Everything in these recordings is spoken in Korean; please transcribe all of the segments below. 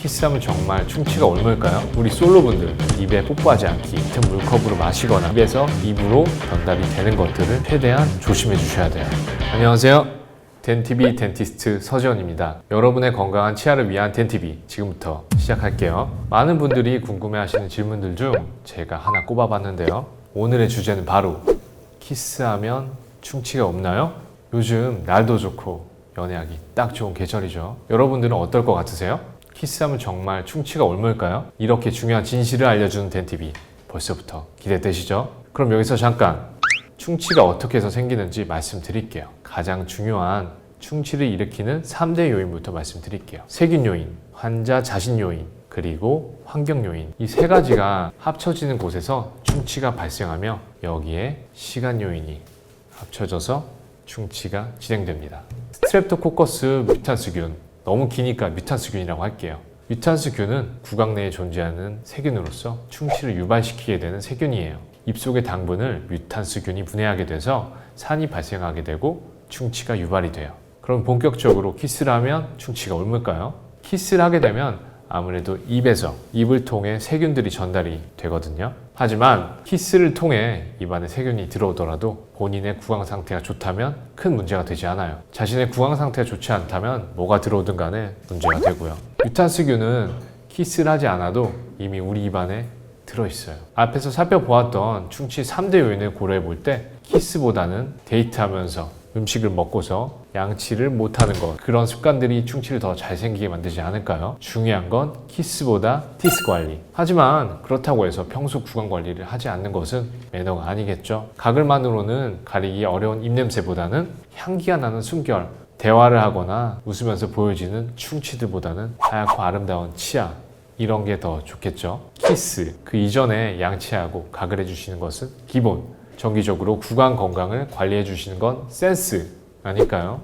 키스하면 정말 충치가 옮을까요? 우리 솔로분들 입에 뽀뽀하지 않기, 같은 물컵으로 마시거나 입에서 입으로 전달이 되는 것들을 최대한 조심해 주셔야 돼요. 안녕하세요. 덴티비 덴티스트 서지원입니다. 여러분의 건강한 치아를 위한 덴티비 지금부터 시작할게요. 많은 분들이 궁금해하시는 질문들 중 제가 하나 꼽아봤는데요. 오늘의 주제는 바로 키스하면 충치가 없나요? 요즘 날도 좋고 연애하기 딱 좋은 계절이죠. 여러분들은 어떨 것 같으세요? 키스하면 정말 충치가 옮을까요? 이렇게 중요한 진실을 알려주는 덴티비 벌써부터 기대되시죠? 그럼 여기서 잠깐 충치가 어떻게 해서 생기는지 말씀드릴게요. 가장 중요한 충치를 일으키는 3대 요인부터 말씀드릴게요. 세균 요인, 환자 자신 요인, 그리고 환경 요인. 이 세 가지가 합쳐지는 곳에서 충치가 발생하며 여기에 시간 요인이 합쳐져서 충치가 진행됩니다. 스트랩토코커스 뮤탄스균, 너무 기니까 뮤탄스균이라고 할게요. 뮤탄스균은 구강 내에 존재하는 세균으로서 충치를 유발시키게 되는 세균이에요. 입속의 당분을 뮤탄스균이 분해하게 돼서 산이 발생하게 되고 충치가 유발이 돼요. 그럼 본격적으로 키스를 하면 충치가 옮을까요? 키스를 하게 되면 아무래도 입에서 입을 통해 세균들이 전달이 되거든요. 하지만 키스를 통해 입안에 세균이 들어오더라도 본인의 구강 상태가 좋다면 큰 문제가 되지 않아요. 자신의 구강 상태가 좋지 않다면 뭐가 들어오든 간에 문제가 되고요. 뮤탄스균은 키스를 하지 않아도 이미 우리 입안에 들어있어요. 앞에서 살펴보았던 충치 3대 요인을 고려해 볼 때 키스보다는 데이트하면서 음식을 먹고서 양치를 못하는 것, 그런 습관들이 충치를 더 잘 생기게 만들지 않을까요? 중요한 건 키스보다 티스 관리. 하지만 그렇다고 해서 평소 구강 관리를 하지 않는 것은 매너가 아니겠죠. 가글만으로는 가리기 어려운 입냄새보다는 향기가 나는 숨결, 대화를 하거나 웃으면서 보여지는 충치들보다는 하얗고 아름다운 치아, 이런 게 더 좋겠죠. 키스, 그 이전에 양치하고 가글해 주시는 것은 기본. 정기적으로 구강 건강을 관리해 주시는 건 센스 아닐까요?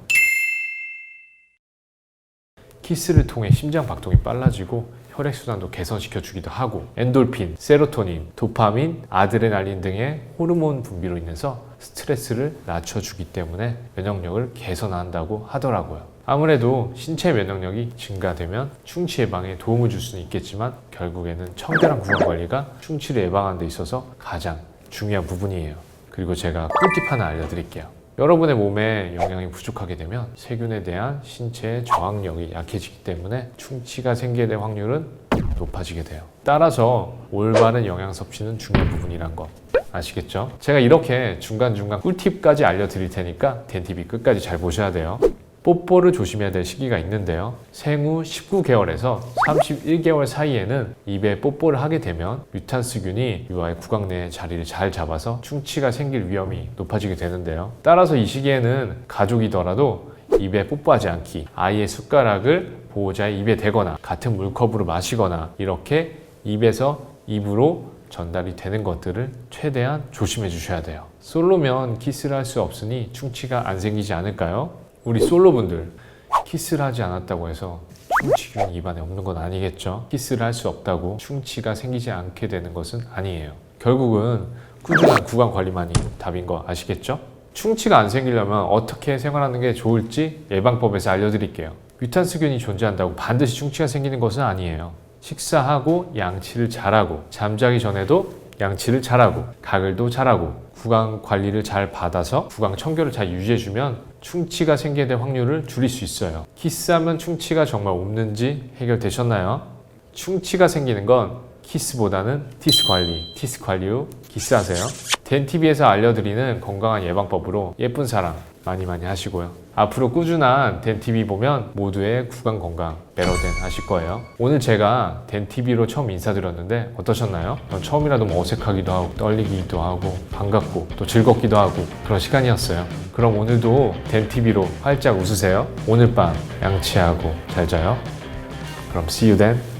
키스를 통해 심장 박동이 빨라지고 혈액순환도 개선시켜 주기도 하고 엔돌핀, 세로토닌, 도파민, 아드레날린 등의 호르몬 분비로 인해서 스트레스를 낮춰주기 때문에 면역력을 개선한다고 하더라고요. 아무래도 신체 면역력이 증가되면 충치 예방에 도움을 줄 수는 있겠지만 결국에는 청결한 구강 관리가 충치를 예방하는 데 있어서 가장 중요한 부분이에요. 그리고 제가 꿀팁 하나 알려드릴게요. 여러분의 몸에 영양이 부족하게 되면 세균에 대한 신체의 저항력이 약해지기 때문에 충치가 생기게 될 확률은 높아지게 돼요. 따라서 올바른 영양 섭취는 중요한 부분이란 거 아시겠죠? 제가 이렇게 중간중간 꿀팁까지 알려드릴 테니까 덴티비 끝까지 잘 보셔야 돼요. 뽀뽀를 조심해야 될 시기가 있는데요. 생후 19개월에서 31개월 사이에는 입에 뽀뽀를 하게 되면 뮤탄스균이 유아의 구강 내에 자리를 잘 잡아서 충치가 생길 위험이 높아지게 되는데요. 따라서 이 시기에는 가족이더라도 입에 뽀뽀하지 않기, 아이의 숟가락을 보호자의 입에 대거나 같은 물컵으로 마시거나 이렇게 입에서 입으로 전달이 되는 것들을 최대한 조심해 주셔야 돼요. 솔로면 키스를 할 수 없으니 충치가 안 생기지 않을까요? 우리 솔로분들 키스를 하지 않았다고 해서 충치균이 입안에 없는 건 아니겠죠? 키스를 할 수 없다고 충치가 생기지 않게 되는 것은 아니에요. 결국은 꾸준한 구강 관리만이 답인 거 아시겠죠? 충치가 안 생기려면 어떻게 생활하는 게 좋을지 예방법에서 알려드릴게요. 뮤탄스균이 존재한다고 반드시 충치가 생기는 것은 아니에요. 식사하고 양치를 잘하고 잠자기 전에도 양치를 잘하고 가글도 잘하고 구강 관리를 잘 받아서 구강 청결을 잘 유지해주면 충치가 생기게 될 확률을 줄일 수 있어요. 키스하면 충치가 정말 없는지 해결되셨나요? 충치가 생기는 건 키스보다는 티스 관리 후 키스하세요. 덴티비에서 알려드리는 건강한 예방법으로 예쁜 사랑 많이 하시고요. 앞으로 꾸준한 덴티비 보면 모두의 구강 건강 메로덴 하실 거예요. 오늘 제가 덴티비로 처음 인사드렸는데 어떠셨나요? 처음이라 너무 어색하기도 하고 떨리기도 하고 반갑고 또 즐겁기도 하고 그런 시간이었어요. 그럼 오늘도 덴티비로 활짝 웃으세요. 오늘 밤 양치하고 잘 자요. 그럼 see you then.